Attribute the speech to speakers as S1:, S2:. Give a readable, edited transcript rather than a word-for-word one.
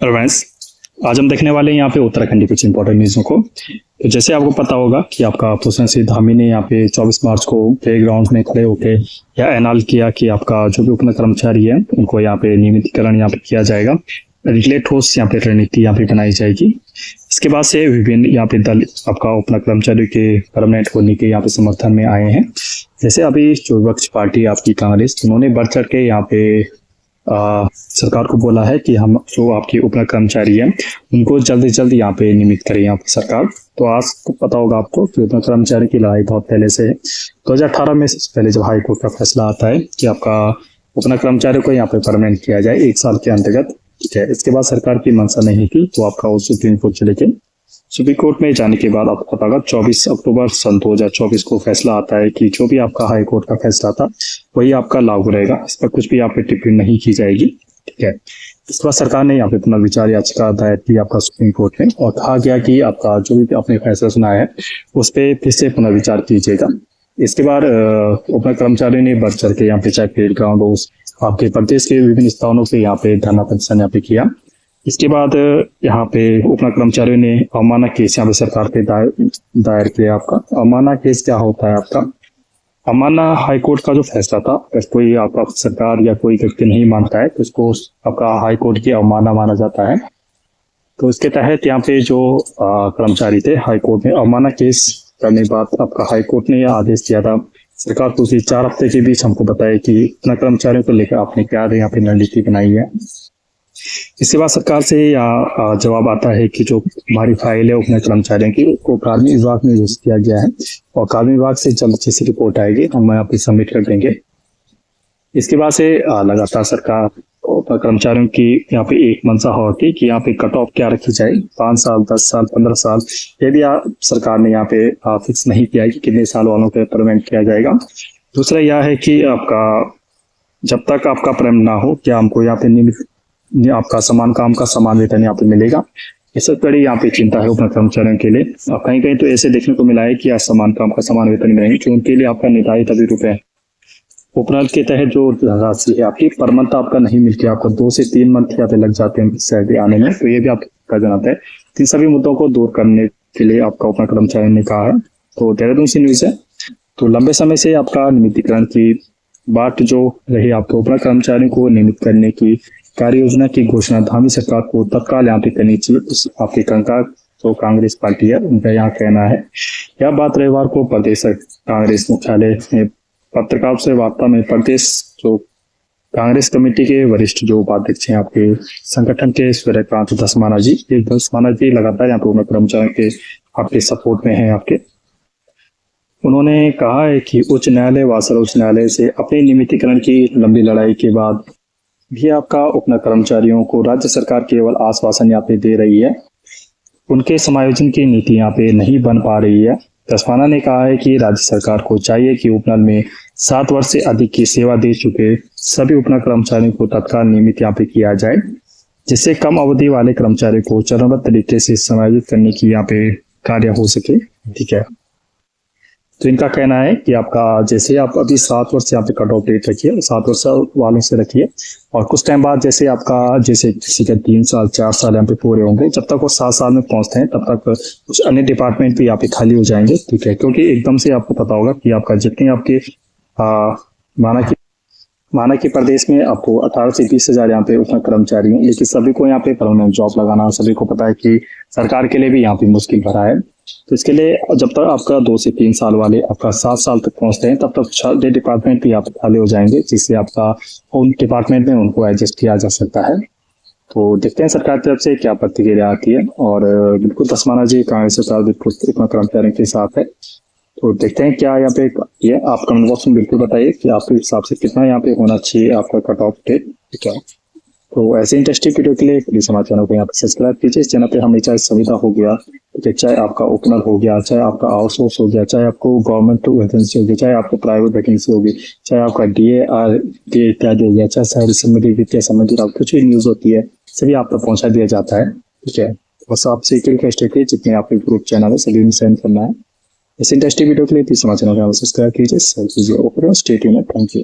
S1: रमेश, आज हम देखने वाले हैं यहाँ पे उत्तराखंड की कुछ इंपॉर्टेंट न्यूज़ों को। तो जैसे आपको पता होगा कि आपका भूषण सिंह धामी ने यहाँ पे 24 मार्च को प्ले ग्राउंड में खड़े होकर यह ऐलान किया कि आपका जो भी उपनगर कर्मचारी है उनको यहाँ पे नियमितीकरण यहाँ पे किया जाएगा। निकले ठोस यहाँ पे रणनीति यहाँ पे बनाई जाएगी। इसके बाद से विभिन्न यहाँ पे दल आपका उपनगर कर्मचारी के परमानेंट होने के यहाँ पे समर्थन में आए हैं। जैसे अभी जो विपक्ष पार्टी आपकी कांग्रेस, उन्होंने बढ़ चढ़ के यहाँ पे सरकार को बोला है कि हम जो आपके उपनगर कर्मचारी हैं उनको जल्द से जल्द यहाँ पे नियमित करें यहाँ पे सरकार। तो आज तो पता होगा आपको कि उपनगर कर्मचारी की लड़ाई बहुत पहले से है। 2018 में पहले जब हाई कोर्ट का फैसला आता है कि आपका उपनगर कर्मचारी को यहाँ पे परमानेंट किया जाए 1 साल के अंतर्गत, ठीक है। इसके बाद सरकार की मंशा नहीं थी तो आपका वो सुप्रीम कोर्ट चले गए। सुप्रीम कोर्ट में जाने के बाद आपको पता होगा 24 अक्टूबर सन 2024 को फैसला आता है कि जो भी आपका हाई कोर्ट का फैसला था वही आपका लागू रहेगा, इस पर कुछ भी यहाँ पे टिप्पणी नहीं की जाएगी, ठीक है। इसके बाद सरकार ने यहाँ पे पुनर्विचार याचिका दायर की आपका सुप्रीम कोर्ट में और कहा गया कि आपका जो भी आपने फैसला सुना है उस पर फिर से पुनर्विचार कीजिएगा। इसके बाद उपनगर कर्मचारी ने बढ़ चढ़ के यहाँ पे चाहे फील्ड ग्राउंड हो, आपके प्रदेश के विभिन्न स्थानों पे यहाँ पे धरना प्रदर्शन यहाँ पे किया। इसके बाद यहाँ पे उपनगर कर्मचारियों ने अवमानना केस यहाँ पे सरकार के दायर किया। आपका अवमानना केस क्या होता है? आपका अवमानना हाई कोर्ट का जो फैसला था, अगर कोई आपका सरकार या कोई व्यक्ति नहीं मानता है तो इसको आपका हाई कोर्ट की अवमानना माना जाता है। तो इसके तहत यहाँ पे जो कर्मचारी थे हाई कोर्ट में अवमानना केस करने के बाद आपका हाई कोर्ट ने यह आदेश दिया था सरकार को कि 4 हफ्ते के बीच हमको बताए कि अपना कर्मचारियों को लेकर आपने क्या यहाँ पे रणनीति बनाई है। इसके बाद सरकार से यहाँ जवाब आता है कि जो हमारी फाइल है उपनगर कर्मचारियों की उसको कार्मिक विभाग में भेज दिया गया है और कार्मिक विभाग से जल्द जैसी रिपोर्ट आएगी हम यहाँ पे सबमिट कर देंगे। इसके बाद से लगातार सरकार उपनगर कर्मचारियों की यहाँ पे एक मंशा होती कि यहाँ पे कट ऑफ क्या रखी जाए, 5 साल 10 साल 15 साल, ये भी सरकार ने यहाँ पे फिक्स नहीं किया है कि कितने साल वालों को परमानेंट किया जाएगा। दूसरा यह है कि आपका जब तक आपका परमानेंट ना हो क्या हमको यहाँ पे आपका समान काम का समान वेतन यहाँ पे मिलेगा। ये सब बड़ी यहाँ पे चिंता है उपनगर कर्मचारियों के लिए। कहीं कहीं तो ऐसे देखने को मिला है कि समान काम का समान वेतन मिलेंगे जो उनके लिए आपका निर्धारित अभी रुपए है। उपनगर के तहत जो राशि है आपकी पर मंथ आपका नहीं मिलती, आपको 2 से 3 मंथ यहाँ पे लग जाते हैं सैलरी आने में। तो ये भी आपका जनाता है। इन सभी मुद्दों को दूर करने के लिए आपका उपनगर कर्मचारी ने कहा है। तो देहरादून से न्यूज है। तो लंबे समय से आपका नियमितीकरण की बात जो रही आपके उपनगर कर्मचारियों को नियमित करने की कार्य योजना की घोषणा धामी सरकार को तत्काल यहाँ पे करनी चाहिए। उस आपके कंकार जो कांग्रेस पार्टी है उनका यहाँ कहना है। यह बात रविवार को प्रदेश कांग्रेस मुख्यालय में पत्रकारों से वार्ता में प्रदेश जो कांग्रेस कमेटी के वरिष्ठ जो उपाध्यक्ष हैं आपके संगठन के सूर्यकांत धस्माना जी, धस्माना जी लगातार यहाँ पे उपनगर कर्मचारियों के आपके सपोर्ट में है आपके। उन्होंने कहा है कि उच्च न्यायालय व सर्वोच्च न्यायालय से अपने नियमितीकरण की लंबी लड़ाई के बाद भी आपका उपनगर कर्मचारियों को राज्य सरकार केवल आश्वासन यहाँ पे दे रही है, उनके समायोजन की नीति यहाँ पे नहीं बन पा रही है। धस्माना ने कहा है कि राज्य सरकार को चाहिए कि उपनगर में 7 वर्ष से अधिक की सेवा दे चुके सभी उपनगर कर्मचारियों को तत्काल नियमित यहाँ पे किया जाए, जिससे कम अवधि वाले कर्मचारियों को चरणबद्ध तरीके से समायोजित करने की यहाँ पे कार्य हो सके, ठीक है। तो इनका कहना है कि आपका जैसे आप अभी 7 वर्ष यहाँ पे कट ऑफ डेट रखिए, 7 वर्ष वालों से रखिए और कुछ टाइम बाद जैसे आपका जैसे किसी का 3 साल 4 साल यहाँ पे पूरे होंगे, जब तक वो 7 साल में पहुंचते हैं तब तक कुछ अन्य डिपार्टमेंट भी यहाँ पे खाली हो जाएंगे, ठीक है। क्योंकि एकदम से आपको पता होगा कि आपका जितने आपके माना कि प्रदेश में आपको 18 से 20 हजार यहाँ पे उपनगर कर्मचारी हैं, लेकिन सभी को यहाँ पे परमानेंट जॉब लगाना सभी को पता है कि सरकार के लिए भी यहाँ पे मुश्किल भरा है। तो इसके लिए जब तक आपका 2 से 3 साल वाले आपका 7 साल तक पहुंचते हैं तब तक 6 डिपार्टमेंट भी यहाँ पे खाली हो जाएंगे, जिससे आपका उन डिपार्टमेंट में उनको एडजस्ट किया जा सकता है। तो देखते हैं सरकार की तरफ से क्या प्रतिक्रिया आती है। और बिल्कुल धस्माना जी कांग्रेस सरकार बिल्कुल उपनगर कर्मचारियों के साथ है। तो देखते हैं क्या यहाँ पे ये आप कमेंट बॉक्स में बिल्कुल बताइए कि आपके हिसाब से कितना यहाँ पे होना चाहिए आपका कट ऑफ डेट, ठीक है। तो ऐसे इंटरेस्टिंग वीडियो के लिए प्लीज हमारे चैनल को यहाँ पे सब्सक्राइब कीजिए। इस चैनल पे हमने चाहे संविदा हो गया, चाहे आपका ओपनर हो गया, चाहे आपका आउटसोर्स हो गया, चाहे आपको गवर्नमेंट वैकेंसी होगी, चाहे आपको प्राइवेट वैकेंसी होगी, चाहे आपका DA इत्यादि हो गया, चाहे शहरी समिति वित्तीय संबंधित आप कुछ भी न्यूज होती है सभी आप तक पहुंचा दिया जाता है, ठीक है। बस आपसे एक रिक्वेस्ट है कि जितने आपके ग्रुप चैनल है सभी में सेंड करना है। इस इंटरेस्टिंग वीडियो के लिए प्लीज हमारे चैनल को सब्सक्राइब कीजिए, शेयर कीजिए। Okay, stay tuned, thank you.